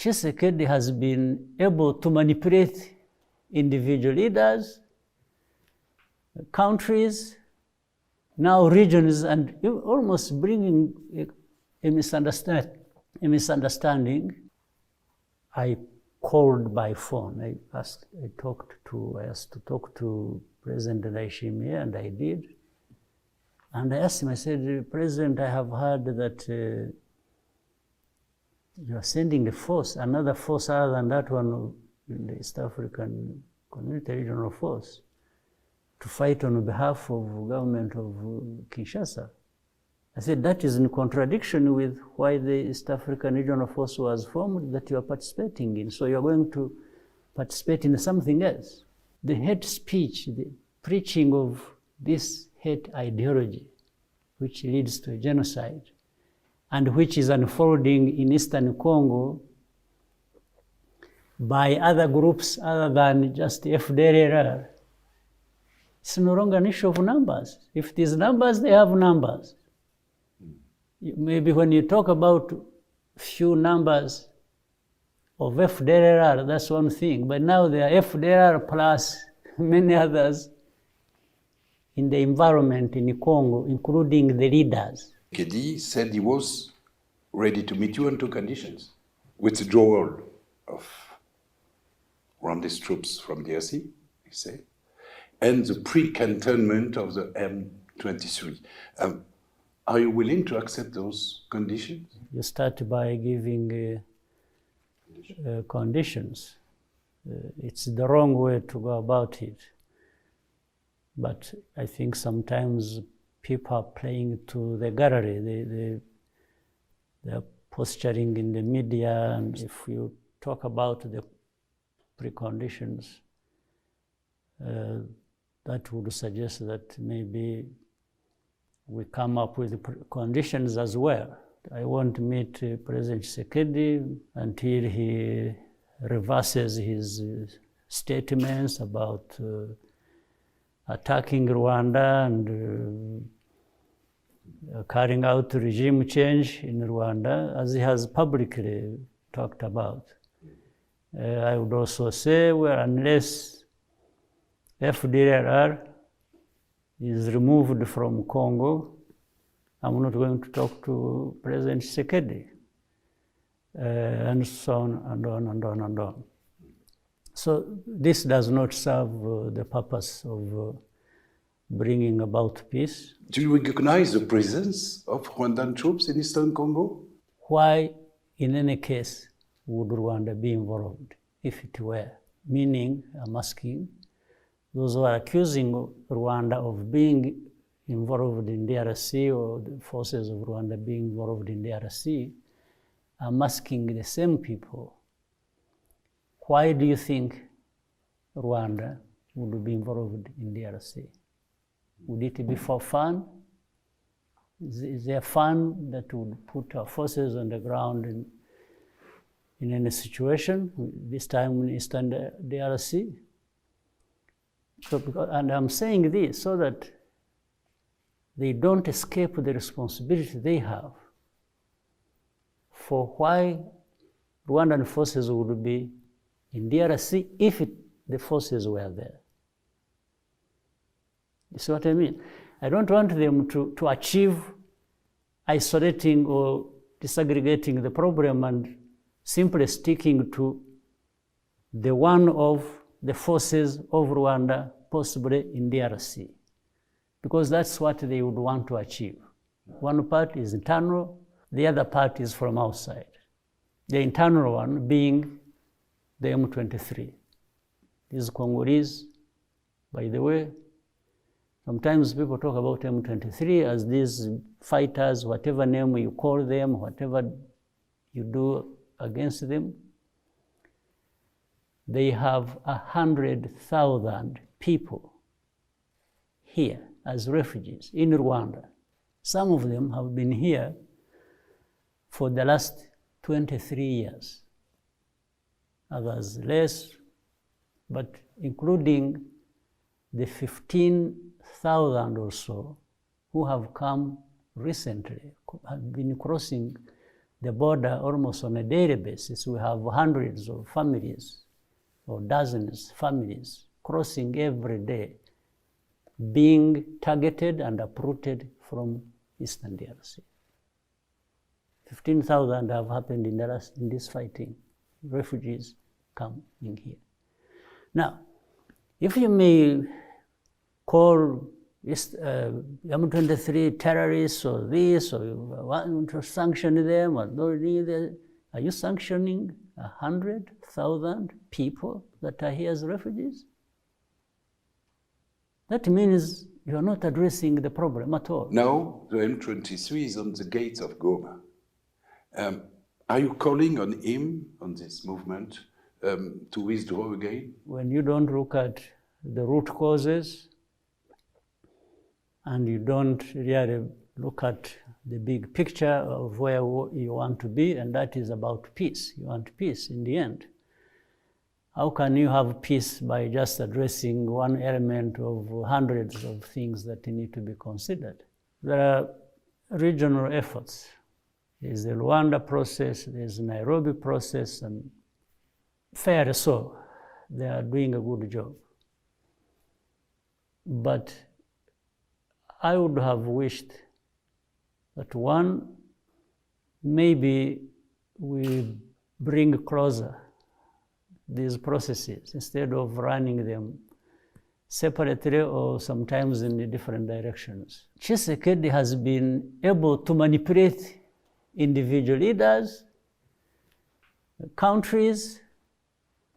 Tshiseked has been able to manipulate individual leaders, countries, now regions, and almost bringing a misunderstanding. I called by phone. I asked to talk to President Ndayishimiye, and I did. And I asked him, I said, President, I have heard that you are sending a force, another force other than that one in the East African Community Regional Force, to fight on behalf of the government of Kinshasa. I said, that is in contradiction with why the East African Regional Force was formed that you are participating in. So you are going to participate in something else. The hate speech, the preaching of this hate ideology, which leads to genocide, and which is unfolding in Eastern Congo by other groups other than just FDLR. It's no longer an issue of numbers. If there's numbers, they have numbers. Maybe when you talk about few numbers of FDLR, that's one thing. But now there are FDLR plus many others in the environment in Congo, including the leaders. Tshiseked said he was ready to meet you on two conditions: withdrawal of Rwandese troops from DRC, he said, and the pre-cantonment of the M23. Are you willing to accept those conditions? You start by giving conditions. It's the wrong way to go about it. But I think sometimes people are playing to the gallery. They're posturing in the media, and if you talk about the preconditions, that would suggest that maybe we come up with conditions as well. I want to meet President Tshiseked until he reverses his statements about attacking Rwanda and carrying out regime change in Rwanda, as he has publicly talked about. I would also say, well, unless FDLR is removed from Congo, I'm not going to talk to President Tshiseked, and so on and on and on and on. So this does not serve the purpose of bringing about peace. Do you recognize the presence of Rwandan troops in Eastern Congo? Why, in any case, would Rwanda be involved if it were? Meaning, I'm asking, those who are accusing Rwanda of being involved in DRC, or the forces of Rwanda being involved in DRC, I'm asking the same people, why do you think Rwanda would be involved in DRC? Would it be for fun? Is there fun that would put our forces on the ground in any situation, this time in Eastern DRC? So, and I'm saying this so that they don't escape the responsibility they have for why Rwandan forces would be in DRC if the forces were there. You see what I mean? I don't want them to achieve isolating or disaggregating the problem and simply sticking to the one of the forces of Rwanda, possibly in DRC, because that's what they would want to achieve. One part is internal, the other part is from outside. The internal one being the M23. These Congolese, by the way, sometimes people talk about M23 as these fighters, whatever name you call them, whatever you do against them. They have 100,000 people here as refugees in Rwanda. Some of them have been here for the last 23 years. Others less, but including the 15,000 or so who have come recently, have been crossing the border almost on a daily basis. We have hundreds of families or dozens of families crossing every day, being targeted and uprooted from Eastern DRC. 15,000 have happened in this fighting. Refugees come in here. Now, if you may call M23 terrorists or this, or you want to sanction them, or are you sanctioning 100,000 people that are here as refugees? That means you are not addressing the problem at all. Now, the M23 is on the gates of Goma. Are you calling on him, on this movement, to withdraw again? When you don't look at the root causes, and you don't really look at the big picture of where you want to be, and that is about peace. You want peace in the end. How can you have peace by just addressing one element of hundreds of things that need to be considered? There are regional efforts. There's the Rwanda process, there's the Nairobi process, and fair so, they are doing a good job. But I would have wished that one, maybe we bring closer these processes instead of running them separately or sometimes in different directions. Tshiseked has been able to manipulate individual leaders, countries,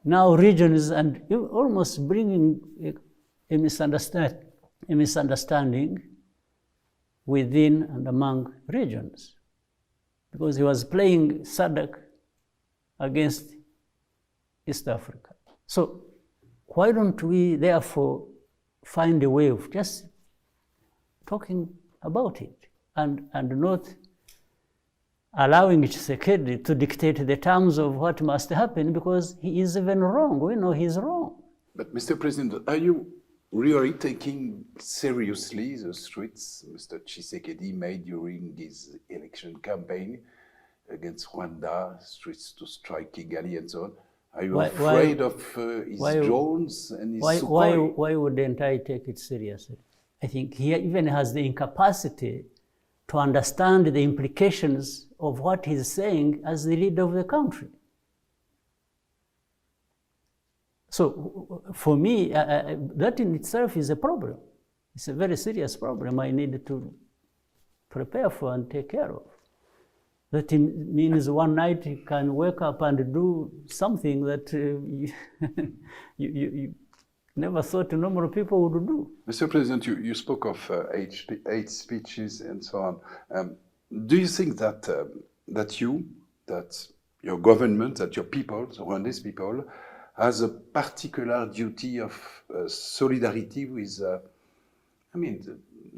now regions, and almost bringing a misunderstanding within and among regions, because he was playing SADC against East Africa. So why don't we therefore find a way of just talking about it and not allowing Tshiseked to dictate the terms of what must happen, because he is even wrong. We know he's wrong. But Mr. President, are you really taking seriously the threats Mr. Tshiseked made during his election campaign against Rwanda, threats to strike Kigali and so on? Are you afraid of his drones and his Sukhoi? Why wouldn't I take it seriously? I think he even has the incapacity to understand the implications of what he's saying as the leader of the country. So for me, that in itself is a problem. It's a very serious problem I need to prepare for and take care of. That means one night you can wake up and do something that you never thought normal people would do. Mr. President, you spoke of hate speeches and so on. Do you think that that your government, that your people, the Rwandese people, has a particular duty of solidarity with, the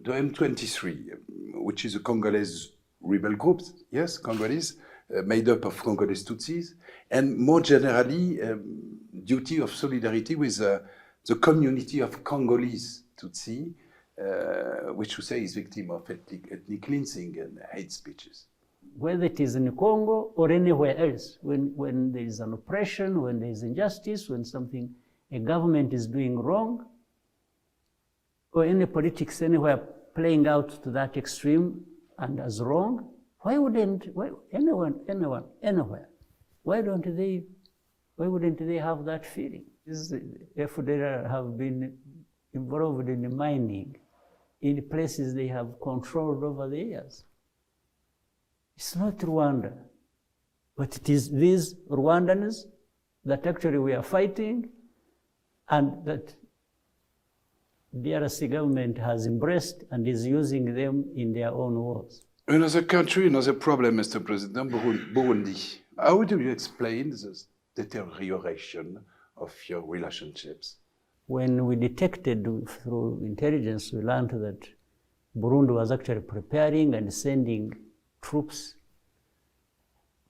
M23, which is a Congolese rebel group, yes, Congolese, made up of Congolese Tutsis, and more generally, duty of solidarity with the community of Congolese Tutsi, which we say is victim of ethnic cleansing and hate speeches. Whether it is in Congo or anywhere else, when there is an oppression, when there is injustice, when a government is doing wrong, or any politics anywhere playing out to that extreme and as wrong, anyone, anywhere, why wouldn't they have that feeling? FDR have been involved in mining in places they have controlled over the years. It's not Rwanda, but it is these Rwandans that actually we are fighting, and that DRC government has embraced and is using them in their own wars. Another country, another problem, Mr. President, Burundi. How do you explain this deterioration of your relationships? When we detected through intelligence, we learned that Burundi was actually preparing and sending troops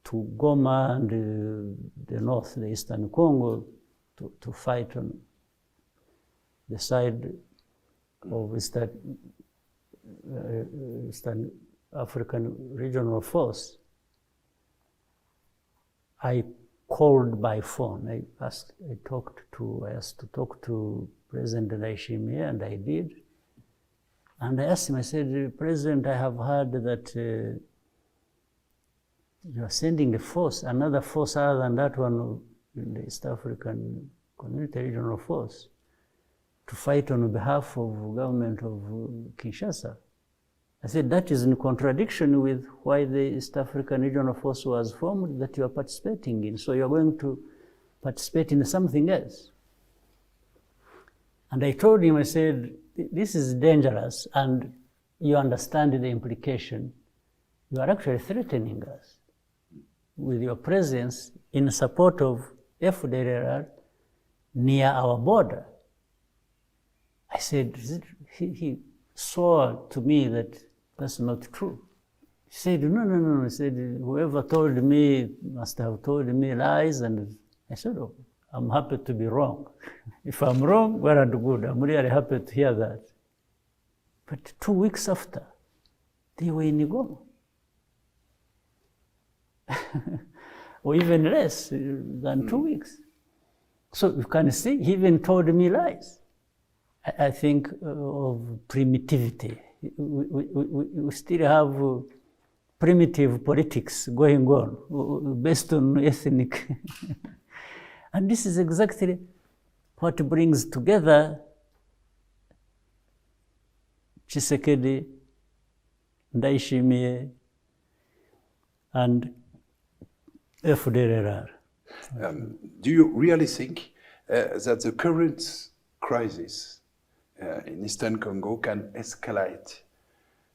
to Goma and the north, the eastern Congo, to fight on the side of Eastern African Regional Force. I called by phone. I asked to talk to President Ndayishimiye, and I did. And I asked him, I said, President, I have heard that you are sending a force, another force other than that one in the East African Community Regional Force, to fight on behalf of the government of Kinshasa. I said, that is in contradiction with why the East African Regional Force was formed that you are participating in. So you're going to participate in something else. And I told him, I said, this is dangerous, and you understand the implication. You are actually threatening us with your presence in support of FDLR near our border. I said, he swore to me that that's not true. He said, no. He said, whoever told me must have told me lies. And I said, oh, I'm happy to be wrong. If I'm wrong, well and good. I'm really happy to hear that. But 2 weeks after, they were in Goma. Or even less than 2 weeks. So you can see, he even told me lies. I think of primitivity. We still have primitive politics going on based on ethnic. And this is exactly what brings together Tshisekedi, Ndayishimiye, and FDLR. Do you really think that the current crisis in Eastern Congo can escalate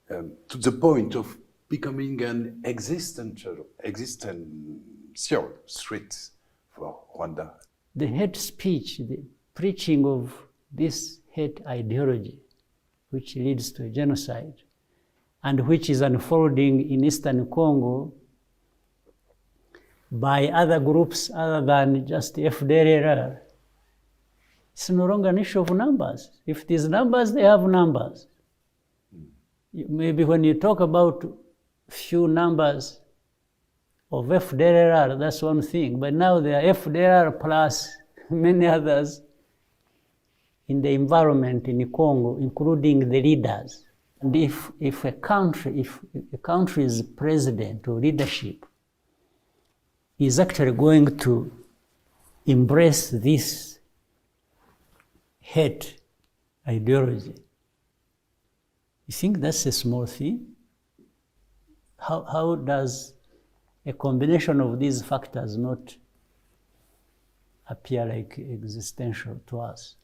to the point of becoming an existential threat for Rwanda? The hate speech, the preaching of this hate ideology, which leads to a genocide, and which is unfolding in Eastern Congo by other groups other than just FDLR, it's no longer an issue of numbers. If these numbers, they have numbers. Maybe when you talk about few numbers of FDLR, that's one thing. But now there are FDLR plus many others in the environment in Congo, including the leaders. And if a country's president or leadership is actually going to embrace this hate ideology, you think that's a small thing? How does a combination of these factors not appear like existential to us?